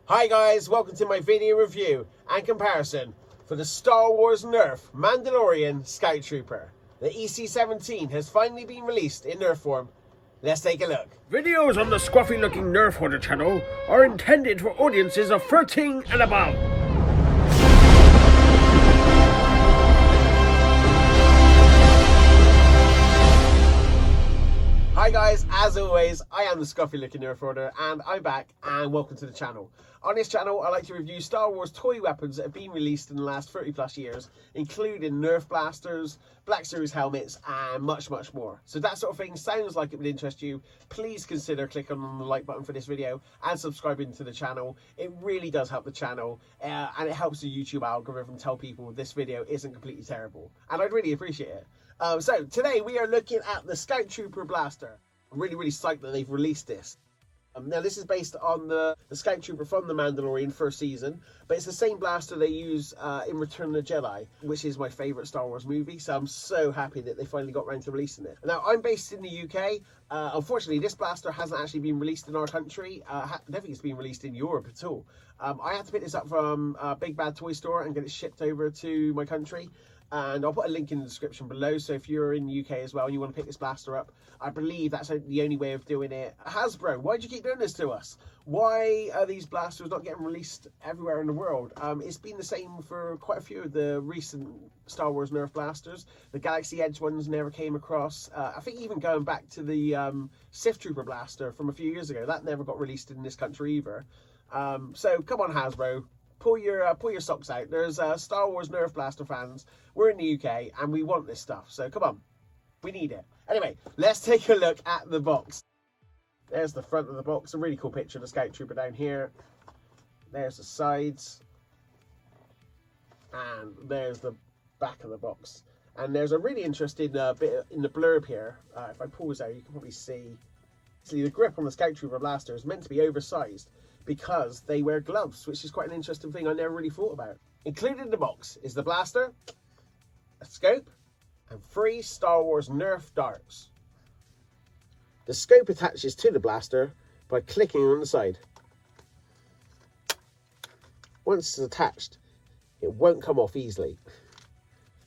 Hi guys, welcome to my video review and comparison for the Star Wars Nerf Mandalorian Scout Trooper. The EC-17 has finally been released in Nerf form. Let's take a look. Videos on the Scruffy-Looking Nerf Hoarder channel are intended for audiences of 13 and above. Hi guys, as always, I am the Scruffy-Looking Nerf Hoarder and I'm back and welcome to the channel. On this channel, I like to review Star Wars toy weapons that have been released in the last 30 plus years, including Nerf blasters, Black Series helmets and much more. So that sort of thing sounds like it would interest you. Please consider clicking on the like button for this video and subscribing to the channel. It really does help the channel and it helps the YouTube algorithm tell people this video isn't completely terrible. And I'd really appreciate it. So today we are looking at the Scout Trooper Blaster. I'm really psyched that they've released this. Now this is based on the Scout Trooper from the Mandalorian first season, but it's the same blaster they use in Return of the Jedi, which is my favourite Star Wars movie, so I'm so happy that they finally got around to releasing it. Now I'm based in the UK. Unfortunately this blaster hasn't actually been released in our country. I don't think it's been released in Europe at all. I had to pick this up from Big Bad Toy Store and get it shipped over to my country. And I'll put a link in the description below, so if you're in the UK as well and you want to pick this blaster up, I believe that's the only way of doing it. Hasbro, why do you keep doing this to us? Why are these blasters not getting released everywhere in the world? It's been the same for quite a few of the recent Star Wars Nerf blasters. The Galaxy Edge ones never came across. I think even going back to the Sith Trooper blaster from a few years ago, that never got released in this country either. So come on Hasbro. Pull your socks out. There's Star Wars Nerf blaster fans. We're in the UK and we want this stuff. So come on, we need it. Anyway, let's take a look at the box. There's the front of the box. A really cool picture of the Scout Trooper down here. There's the sides. And there's the back of the box. And there's a really interesting bit in the blurb here. If I pause out, you can probably see. The grip on the Scout Trooper blaster is meant to be oversized because they wear gloves, which is quite an interesting thing I never really thought about. Included in the box is the blaster, a scope, and 3 Star Wars Nerf darts. The scope attaches to the blaster by clicking on the side. Once it's attached, it won't come off easily.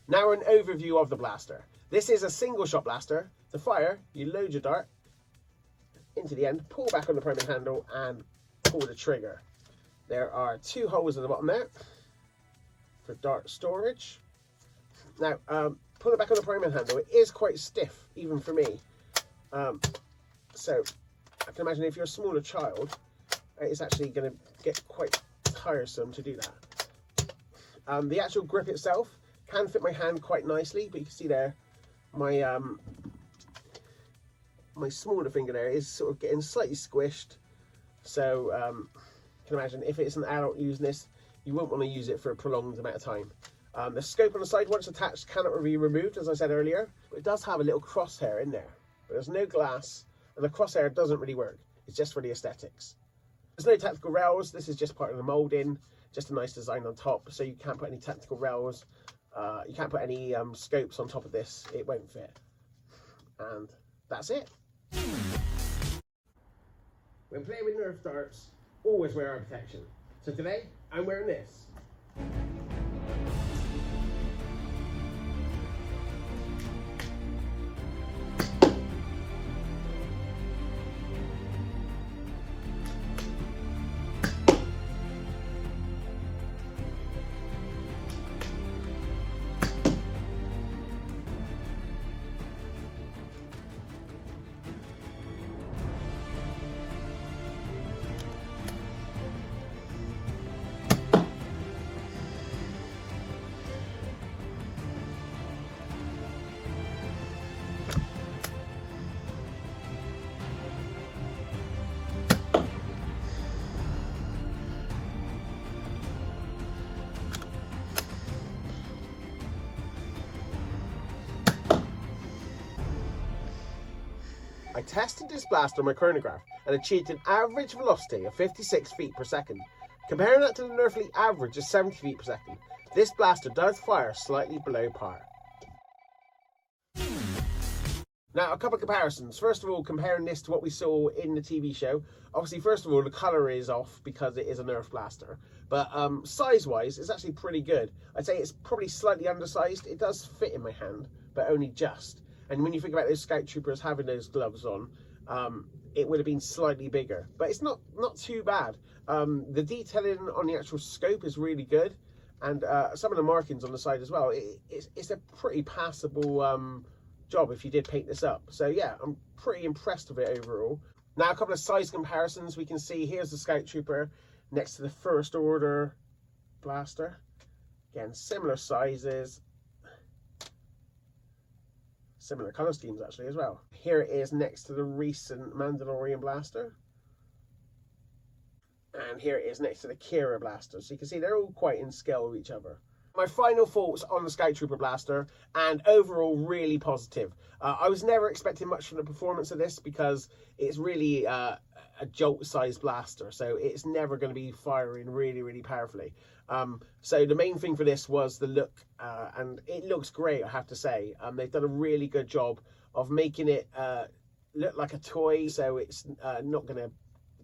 Now an overview of the blaster. This is a single shot blaster. To fire, you load your dart into the end, pull back on the priming handle and pull the trigger. There are 2 holes at the bottom there for dart storage. Now, pull it back on the priming handle. It is quite stiff, even for me. So I can imagine if you're a smaller child, it's actually going to get quite tiresome to do that. The actual grip itself can fit my hand quite nicely, but you can see there, my smaller finger there is sort of getting slightly squished. So you can imagine if it's an adult using this, you won't want to use it for a prolonged amount of time. The scope on the side, once attached, cannot be removed, as I said earlier. But it does have a little crosshair in there. But there's no glass, and the crosshair doesn't really work. It's just for the aesthetics. There's no tactical rails. This is just part of the moulding, just a nice design on top. So you can't put any tactical rails. You can't put any scopes on top of this. It won't fit. And that's it. When playing with Nerf darts, always wear eye protection. So today, I'm wearing this. I tested this blaster on my chronograph and achieved an average velocity of 56 feet per second. Comparing that to the Nerf Elite average of 70 feet per second, this blaster does fire slightly below par. Now, a couple of comparisons. First of all, comparing this to what we saw in the TV show. Obviously, first of all, the colour is off because it is a Nerf blaster. But size-wise, it's actually pretty good. I'd say it's probably slightly undersized. It does fit in my hand, but only just. And when you think about those Scout Troopers having those gloves on, it would have been slightly bigger. But it's not too bad. The detailing on the actual scope is really good. And some of the markings on the side as well. It's a pretty passable job if you did paint this up. So yeah, I'm pretty impressed with it overall. Now, a couple of size comparisons. We can see here's the Scout Trooper next to the First Order blaster. Again, similar sizes, similar color schemes actually as well. Here it is next to the recent Mandalorian blaster, and here it is next to the Kira blaster. So you can see they're all quite in scale with each other. My final thoughts on the Scout Trooper blaster, and overall really positive. I was never expecting much from the performance of this because it's really a jolt-sized blaster, so it's never going to be firing really powerfully. So the main thing for this was the look, and it looks great, I have to say. They've done a really good job of making it look like a toy, so it's not going to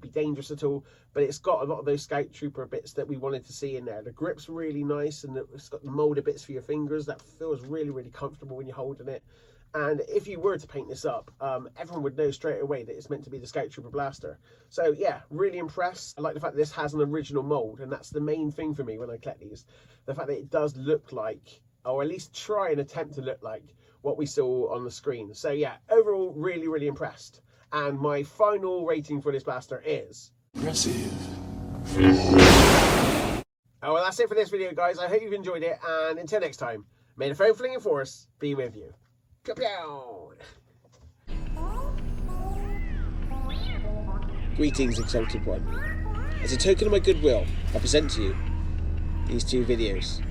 be dangerous at all, but it's got a lot of those Scout Trooper bits that we wanted to see in there. The grip's really nice, and it's got the molded bits for your fingers. That feels really comfortable when you're holding it. And if you were to paint this up, everyone would know straight away that it's meant to be the Scout Trooper blaster. So yeah, really impressed. I like the fact that this has an original mold, and that's the main thing for me when I collect these. The fact that it does look like, or at least try and attempt to look like, what we saw on the screen. So yeah, overall really impressed. And my final rating for this blaster is... impressive. Oh, well, that's it for this video, guys. I hope you've enjoyed it, and until next time, may the foam flinging force be with you. Greetings, Exalted One. As a token of my goodwill, I present to you these two videos.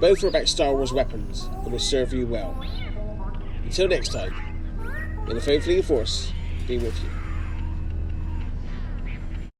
Both are about Star Wars weapons and will serve you well. Until next time, may the foam flinging force be with you.